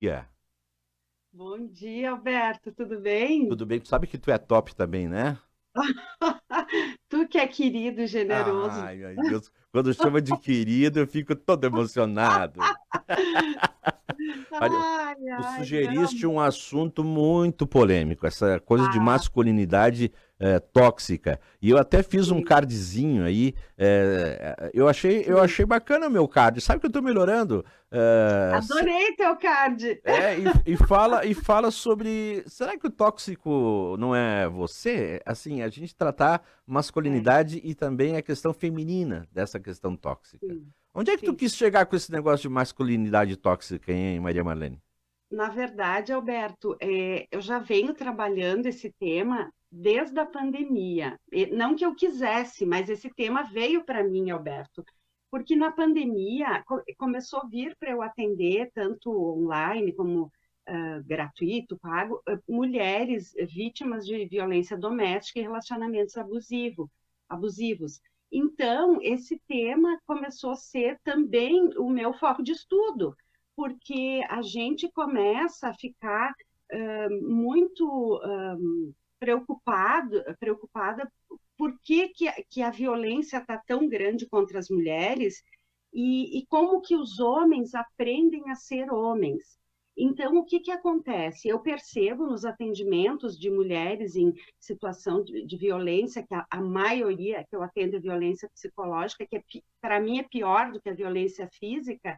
Yeah. Bom dia, Alberto, tudo bem? Tudo bem? Tu sabe que tu é top também, né? Tu que é querido e generoso. Ai, meu Deus. Quando chama de querido, eu fico todo emocionado. Olha, Ai, tu ai, meu sugeriste um amor. assunto muito polêmico, essa coisa de Ah, masculinidade tóxica. E eu até fiz um sim. cardzinho aí. Eu achei bacana o meu card. Sabe que eu tô melhorando? Adorei teu card. E fala sobre. Será que o tóxico não é você? Assim, a gente tratar É, masculinidade e também a questão feminina dessa questão tóxica. sim, Onde é que tu sim. quis chegar com esse negócio de masculinidade tóxica, hein, Maria Marlene? Na verdade, Alberto, eu já venho trabalhando esse tema desde a pandemia. Não que eu quisesse, mas esse tema veio para mim, Alberto, porque na pandemia começou a vir para eu atender, tanto online como gratuito, pago, mulheres vítimas de violência doméstica e relacionamentos abusivos. Então, esse tema começou a ser também o meu foco de estudo, porque a gente começa a ficar muito preocupada por que a violência está tão grande contra as mulheres e como que os homens aprendem a ser homens. Então, o que acontece? Eu percebo nos atendimentos de mulheres em situação de violência, que a maioria que eu atendo é violência psicológica, que para mim é pior do que a violência física,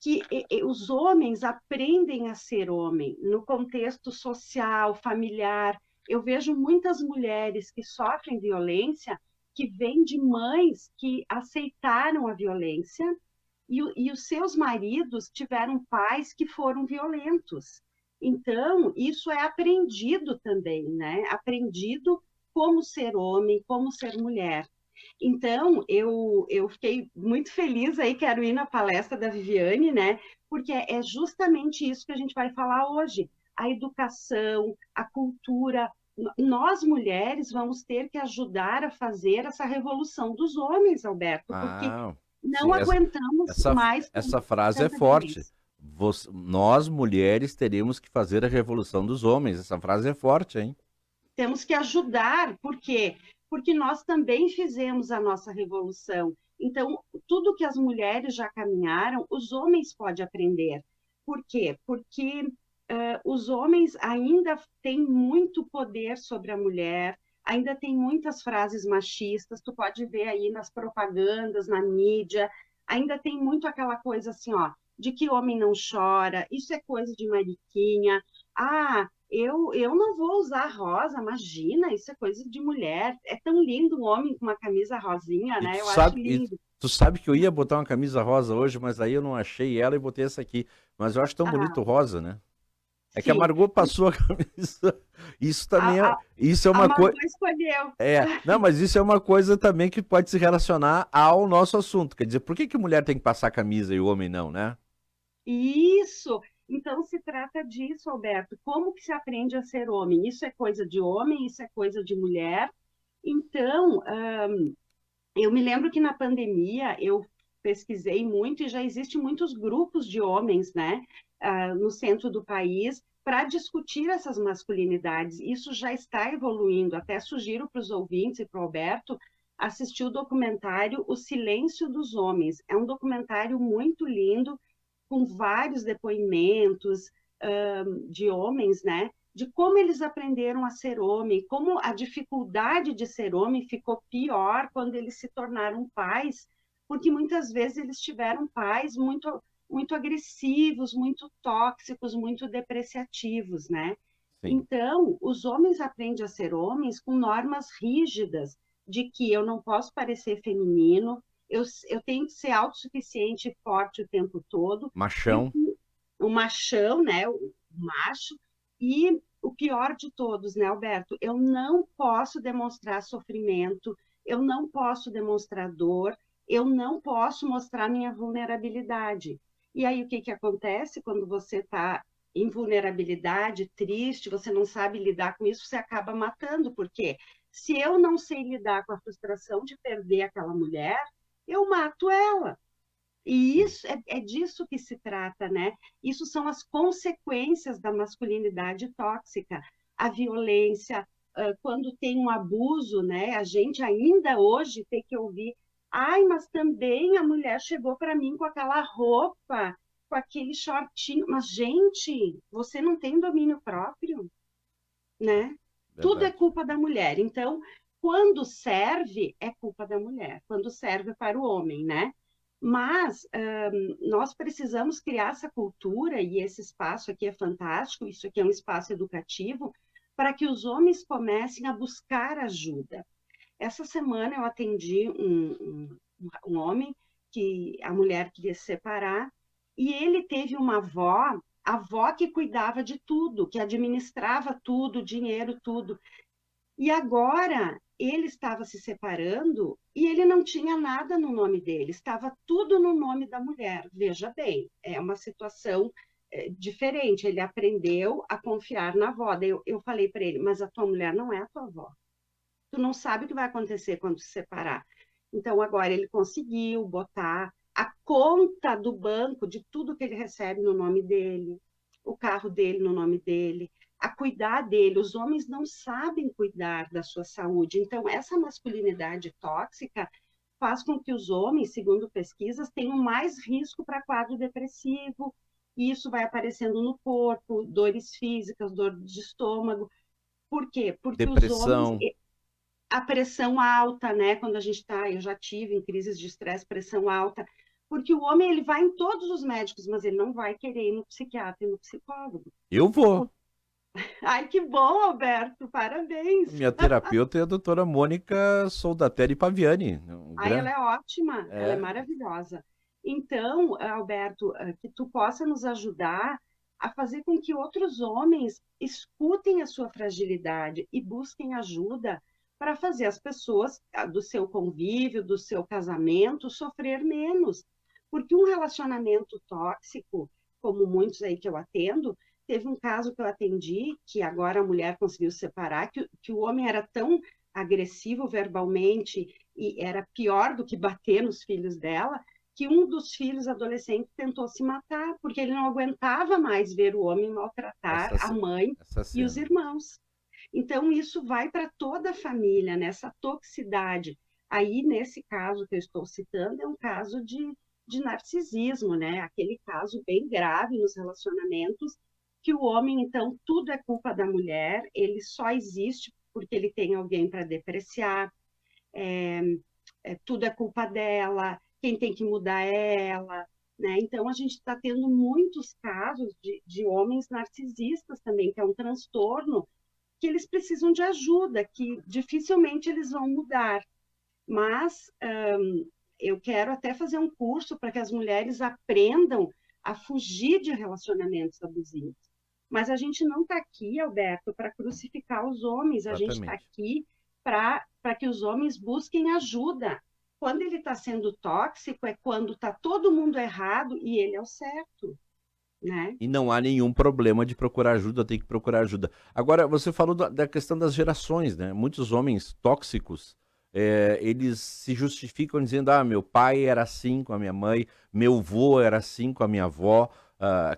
que os homens aprendem a ser homem no contexto social, familiar. Eu vejo muitas mulheres que sofrem violência que vêm de mães que aceitaram a violência e os seus maridos tiveram pais que foram violentos. Então, isso é aprendido também, né? Aprendido como ser homem, como ser mulher. Então, eu fiquei muito feliz aí, quero ir na palestra da Viviane, né? Porque é justamente isso que a gente vai falar hoje. A educação, a cultura. Nós, mulheres, vamos ter que ajudar a fazer essa revolução dos homens, Alberto, porque Ah, sim, não aguentamos essa, mais essa frase é tanta forte. violência. Nós, mulheres, teríamos que fazer a revolução dos homens. Essa frase é forte, hein? Temos que ajudar, por quê? Porque nós também fizemos a nossa revolução. Então, tudo que as mulheres já caminharam, os homens podem aprender. Por quê? Porque os homens ainda têm muito poder sobre a mulher, ainda tem muitas frases machistas, tu pode ver aí nas propagandas, na mídia, ainda tem muito aquela coisa assim, ó, de que homem não chora, isso é coisa de mariquinha, eu não vou usar rosa, imagina, isso é coisa de mulher. É tão lindo um homem com uma camisa rosinha, E né? Eu acho lindo. tu sabe que eu ia botar uma camisa rosa hoje, mas aí eu não achei ela e botei essa aqui. Mas eu acho tão bonito o Ah, rosa, né? É que a sim, Margot passou a camisa. Isso também a, é, a, isso é a uma coisa. Margot escolheu. Não, mas isso é uma coisa também que pode se relacionar ao nosso assunto. Quer dizer, por que que mulher tem que passar camisa e o homem não, né? Isso! Então se trata disso, Alberto. Como que se aprende a ser homem? Isso é coisa de homem, isso é coisa de mulher. Então, eu me lembro que na pandemia eu pesquisei muito e já existem muitos grupos de homens, né, no centro do país para discutir essas masculinidades. Isso já está evoluindo. Até sugiro para os ouvintes e para o Alberto assistir o documentário O Silêncio dos Homens. É um documentário muito lindo, com vários depoimentos de homens, né? De como eles aprenderam a ser homem, como a dificuldade de ser homem ficou pior quando eles se tornaram pais, porque muitas vezes eles tiveram pais muito agressivos, muito tóxicos, muito depreciativos, né? Sim. Então, os homens aprendem a ser homens com normas rígidas de que eu não posso parecer feminino, eu tenho que ser autossuficiente e forte o tempo todo, e Machão. o machão, né, o macho, e o pior de todos, né, Alberto, eu não posso demonstrar sofrimento, eu não posso demonstrar dor, eu não posso mostrar minha vulnerabilidade. E aí o que que acontece quando você está em vulnerabilidade, triste, você não sabe lidar com isso, você acaba matando, porque se eu não sei lidar com a frustração de perder aquela mulher, eu mato ela. E Sim, isso é disso que se trata, né? Isso são as consequências da masculinidade tóxica, a violência, quando tem um abuso, né? A gente ainda hoje tem que ouvir, ai, mas também a mulher chegou para mim com aquela roupa, com aquele shortinho. Mas, gente, você não tem domínio próprio, né? Tudo é verdade. culpa da mulher. Então, quando serve, é culpa da mulher. Quando serve para o homem, né? Mas nós precisamos criar essa cultura, e esse espaço aqui é fantástico, isso aqui é um espaço educativo, para que os homens comecem a buscar ajuda. Essa semana eu atendi um homem que a mulher queria se separar, e ele teve uma avó, a avó que cuidava de tudo, que administrava tudo, dinheiro, tudo. E agora ele estava se separando e ele não tinha nada no nome dele, estava tudo no nome da mulher. Veja bem, é uma situação diferente. Ele aprendeu a confiar na avó. Daí eu falei para ele, mas a tua mulher não é a tua avó. Tu não sabe o que vai acontecer quando se separar. Então agora ele conseguiu botar a conta do banco de tudo que ele recebe no nome dele, o carro dele no nome dele, a cuidar dele. Os homens não sabem cuidar da sua saúde. Então essa masculinidade tóxica faz com que os homens, segundo pesquisas, tenham mais risco para quadro depressivo. E isso vai aparecendo no corpo, dores físicas, dor de estômago. Por quê? Porque os homens, Depressão. a pressão alta, né? Quando a gente está, eu já tive em crises de estresse, pressão alta, porque o homem ele vai em todos os médicos, mas ele não vai querer ir no psiquiatra e no psicólogo. Eu vou. O- Ai, que bom, Alberto, parabéns. Minha terapeuta é a doutora Mônica Soldatelli Paviani. Ai, ela é ótima, ela é É, maravilhosa. Então, Alberto, que tu possa nos ajudar a fazer com que outros homens escutem a sua fragilidade e busquem ajuda para fazer as pessoas do seu convívio, do seu casamento, sofrer menos. Porque um relacionamento tóxico, como muitos aí que eu atendo, teve um caso que eu atendi, que agora a mulher conseguiu separar, que o homem era tão agressivo verbalmente e era pior do que bater nos filhos dela, que um dos filhos adolescentes tentou se matar, porque ele não aguentava mais ver o homem maltratar essa, a mãe essa e os cena. irmãos. Então, isso vai para toda a família, nessa toxicidade. Aí, nesse caso que eu estou citando, é um caso de narcisismo, né? Aquele caso bem grave nos relacionamentos, que o homem, então, tudo é culpa da mulher, ele só existe porque ele tem alguém para depreciar, é, tudo é culpa dela, quem tem que mudar é ela, né? Então a gente está tendo muitos casos de homens narcisistas também, que é um transtorno que eles precisam de ajuda, que dificilmente eles vão mudar. Mas eu quero até fazer um curso para que as mulheres aprendam a fugir de relacionamentos abusivos. Mas a gente não está aqui, Alberto, para crucificar os homens, a gente está Exatamente. aqui para que os homens busquem ajuda. Quando ele está sendo tóxico, é quando está todo mundo errado e ele é o certo, né? E não há nenhum problema de procurar ajuda, tem que procurar ajuda. Agora, você falou da questão das gerações, né? Muitos homens tóxicos, eles se justificam dizendo, ah, meu pai era assim com a minha mãe, meu avô era assim com a minha avó.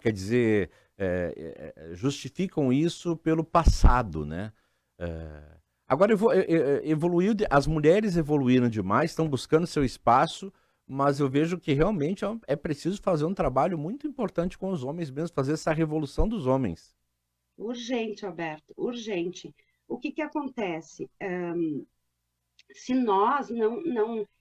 Quer dizer, justificam isso pelo passado, né? Agora evoluiu, as mulheres evoluíram demais, estão buscando seu espaço, mas eu vejo que realmente é preciso fazer um trabalho muito importante com os homens mesmo, fazer essa revolução dos homens. Urgente, Alberto, urgente. O que acontece? Se nós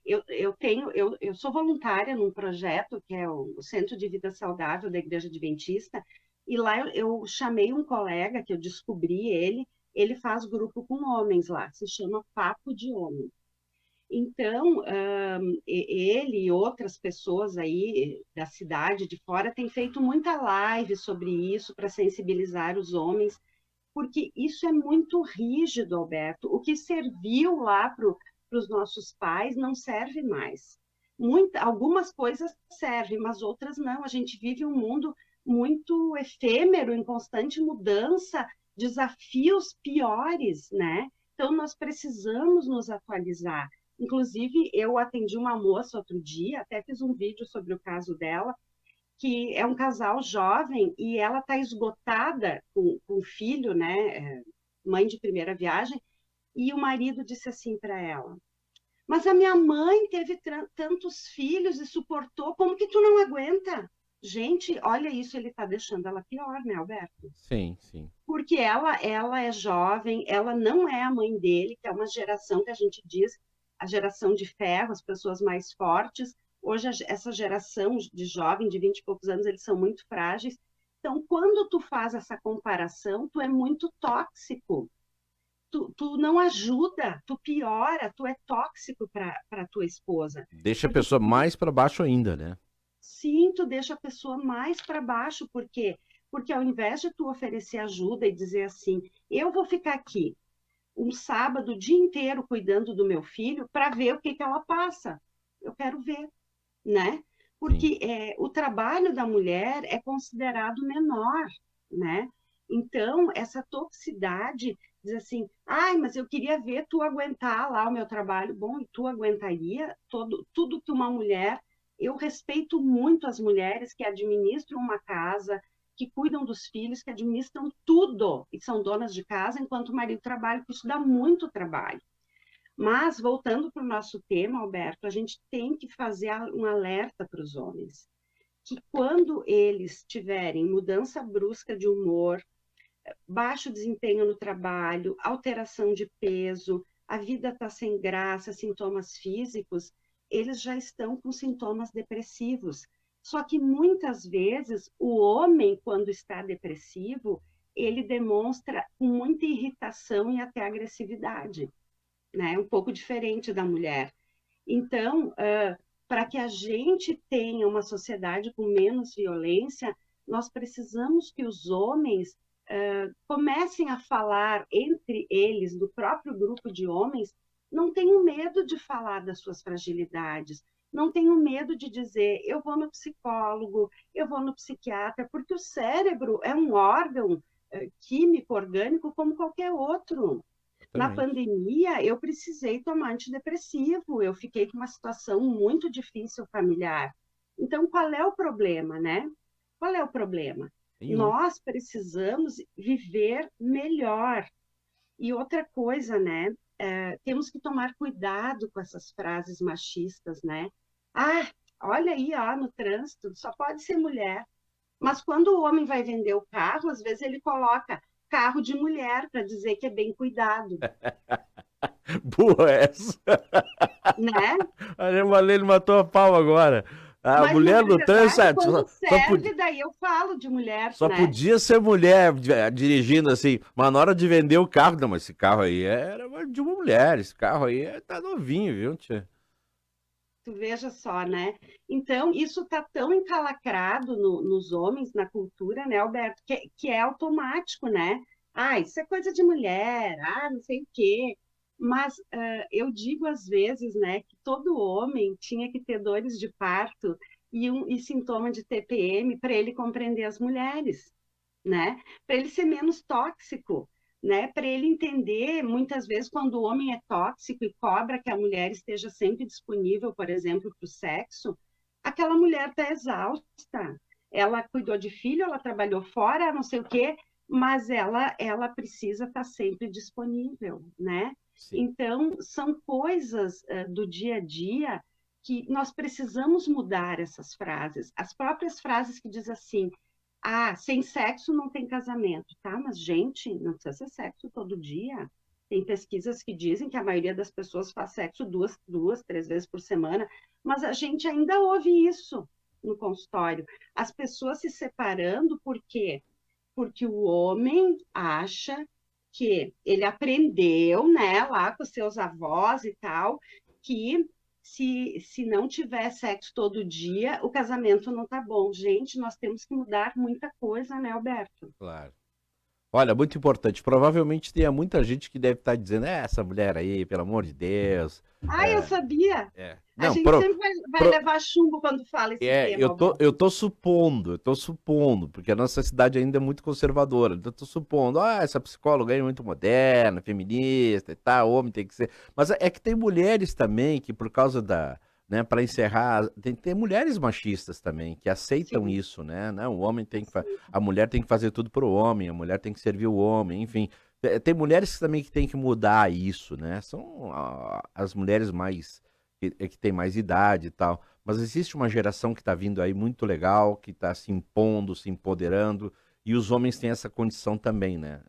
eu sou voluntária num projeto que é o Centro de Vida Saudável da Igreja Adventista, e lá eu chamei um colega que eu descobri ele faz grupo com homens lá, se chama Papo de Homem. Então, ele e outras pessoas aí da cidade de fora têm feito muita live sobre isso para sensibilizar os homens, porque isso é muito rígido, Alberto. O que serviu lá para os nossos pais não serve mais. Algumas coisas servem, mas outras não. A gente vive um mundo muito efêmero, em constante mudança, desafios piores, né? Então, nós precisamos nos atualizar. Inclusive, eu atendi uma moça outro dia, até fiz um vídeo sobre o caso dela, que é um casal jovem e ela está esgotada com o filho, né, mãe de primeira viagem, e o marido disse assim para ela: mas a minha mãe teve tantos filhos e suportou, como que tu não aguenta? Gente, olha isso, ele está deixando ela pior, né, Alberto? Sim, sim. Porque ela é jovem, ela não é a mãe dele, que é uma geração que a gente diz, a geração de ferro, as pessoas mais fortes. Hoje, essa geração de jovem, de 20 e poucos anos, eles são muito frágeis. Então, quando tu faz essa comparação, tu é muito tóxico. Tu não ajuda, tu piora, tu é tóxico para tua esposa. Deixa a Porque pessoa mais para baixo ainda, né? sim, tu deixa a pessoa mais para baixo, por quê? Porque ao invés de tu oferecer ajuda e dizer assim, eu vou ficar aqui um sábado o dia inteiro cuidando do meu filho para ver o que que ela passa. Eu quero ver, né? Sim. Porque o trabalho da mulher é considerado menor, né? Então, essa toxicidade diz assim, ai, mas eu queria ver tu aguentar lá o meu trabalho. Bom, e tu aguentaria tudo que uma mulher... Eu respeito muito as mulheres que administram uma casa, que cuidam dos filhos, que administram tudo e são donas de casa, enquanto o marido trabalha, porque isso dá muito trabalho. Mas, voltando para o nosso tema, Alberto, a gente tem que fazer um alerta para os homens, que quando eles tiverem mudança brusca de humor, baixo desempenho no trabalho, alteração de peso, a vida está sem graça, sintomas físicos, eles já estão com sintomas depressivos. Só que muitas vezes o homem, quando está depressivo, ele demonstra muita irritação e até agressividade, né? Um pouco diferente da mulher. Então, para que a gente tenha uma sociedade com menos violência, nós precisamos que os homens comecem a falar entre eles, do próprio grupo de homens, não tenham medo de falar das suas fragilidades, não tenham medo de dizer, eu vou no psicólogo, eu vou no psiquiatra, porque o cérebro é um órgão químico, orgânico, como qualquer outro. Na Exatamente. pandemia, eu precisei tomar antidepressivo, eu fiquei com uma situação muito difícil familiar. Então, qual é o problema, né? Qual é o problema? Nenhum. Nós precisamos viver melhor. E outra coisa, né? Temos que tomar cuidado com essas frases machistas, né? Ah, olha aí, ó, no trânsito, só pode ser mulher. Mas quando o homem vai vender o carro, às vezes ele coloca carro de mulher para dizer que é bem cuidado, Boa essa. né? A Valene matou a pau agora. A Mas não mulher é no trânsito verdade, quando podia, serve, daí eu falo de mulher, só né? podia ser mulher dirigindo assim. Mas na hora de vender o carro, não, mas esse carro aí era de uma mulher. Esse carro aí tá novinho, viu, tia? Tu veja só, né? Então, isso está tão encalacrado nos homens, na cultura, né, Alberto, que é automático, né? Ah, isso é coisa de mulher, ah, não sei o quê. Mas eu digo às vezes, né, que todo homem tinha que ter dores de parto e sintoma de TPM para ele compreender as mulheres, né? Para ele ser menos tóxico, né? Para ele entender, muitas vezes, quando o homem é tóxico e cobra que a mulher esteja sempre disponível, por exemplo, para o sexo, aquela mulher está exausta. Ela cuidou de filho, ela trabalhou fora, não sei o quê, mas ela precisa estar sempre disponível, né? Sim. Então, são coisas do dia a dia que nós precisamos mudar essas frases. As próprias frases que diz assim, ah, sem sexo não tem casamento, tá? Mas, gente, não precisa ser sexo todo dia. Tem pesquisas que dizem que a maioria das pessoas faz sexo duas, três vezes por semana, mas a gente ainda ouve isso no consultório. As pessoas se separando por quê? Porque o homem acha que ele aprendeu, né, lá com seus avós e tal, que se não tiver sexo todo dia, o casamento não tá bom. Gente, nós temos que mudar muita coisa, né, Alberto? Claro. Olha, muito importante. Provavelmente tenha muita gente que deve estar dizendo, essa mulher aí, pelo amor de Deus. Ah, eu É, sabia! Não, A gente sempre vai levar chumbo quando fala esse tema, eu Alberto. tô supondo, porque a nossa cidade ainda é muito conservadora. Então, eu tô supondo, essa psicóloga aí é muito moderna, feminista e tal, homem tem que ser. Mas é que tem mulheres também que, por causa da, né, para encerrar, tem mulheres machistas também que aceitam Sim, isso, né? Não, o homem tem que, sim, a mulher tem que fazer tudo pro homem, a mulher tem que servir o homem, enfim. Tem mulheres também que têm que mudar isso, né? São as mulheres mais que tem mais idade e tal. Mas existe uma geração que está vindo aí muito legal, que está se impondo, se empoderando, e os homens têm essa condição também, né?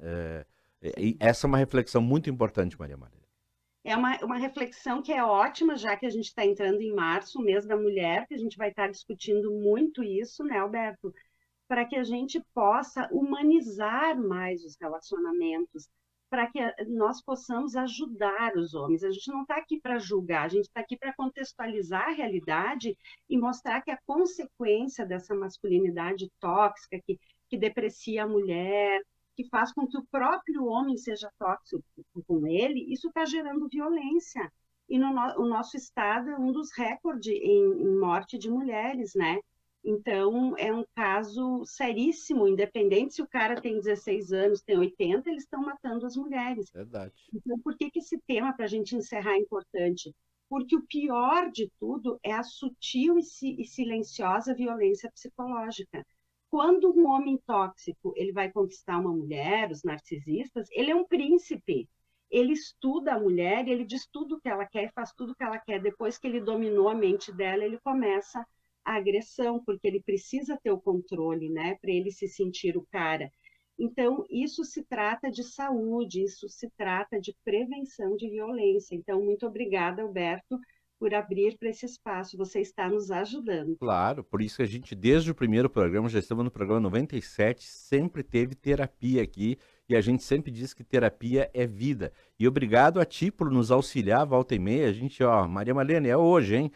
E sim. essa é uma reflexão muito importante, Maria Maria. É uma reflexão que é ótima, já que a gente está entrando em março, o mês da mulher, que a gente vai estar discutindo muito isso, né, Alberto? Para que a gente possa humanizar mais os relacionamentos, para que nós possamos ajudar os homens. A gente não está aqui para julgar, a gente está aqui para contextualizar a realidade e mostrar que a consequência dessa masculinidade tóxica, que deprecia a mulher, que faz com que o próprio homem seja tóxico com ele, isso está gerando violência. E o nosso estado é um dos recordes em morte de mulheres, né? Então, é um caso seríssimo, independente se o cara tem 16 anos, tem 80, eles estão matando as mulheres. Verdade. Então, por que esse tema, para a gente encerrar, é importante? Porque o pior de tudo é a sutil e silenciosa violência psicológica. Quando um homem tóxico ele vai conquistar uma mulher, os narcisistas, ele é um príncipe. Ele estuda a mulher, ele diz tudo o que ela quer, faz tudo o que ela quer. Depois que ele dominou a mente dela, ele começa a agressão, porque ele precisa ter o controle, né, para ele se sentir o cara. Então, isso se trata de saúde, isso se trata de prevenção de violência. Então, muito obrigada, Alberto, por abrir para esse espaço. Você está nos ajudando. Claro, por isso que a gente, desde o primeiro programa, já estamos no programa 97, sempre teve terapia aqui e a gente sempre diz que terapia é vida. E obrigado a ti por nos auxiliar, volta e meia. A gente, Maria Marlene, é hoje, hein?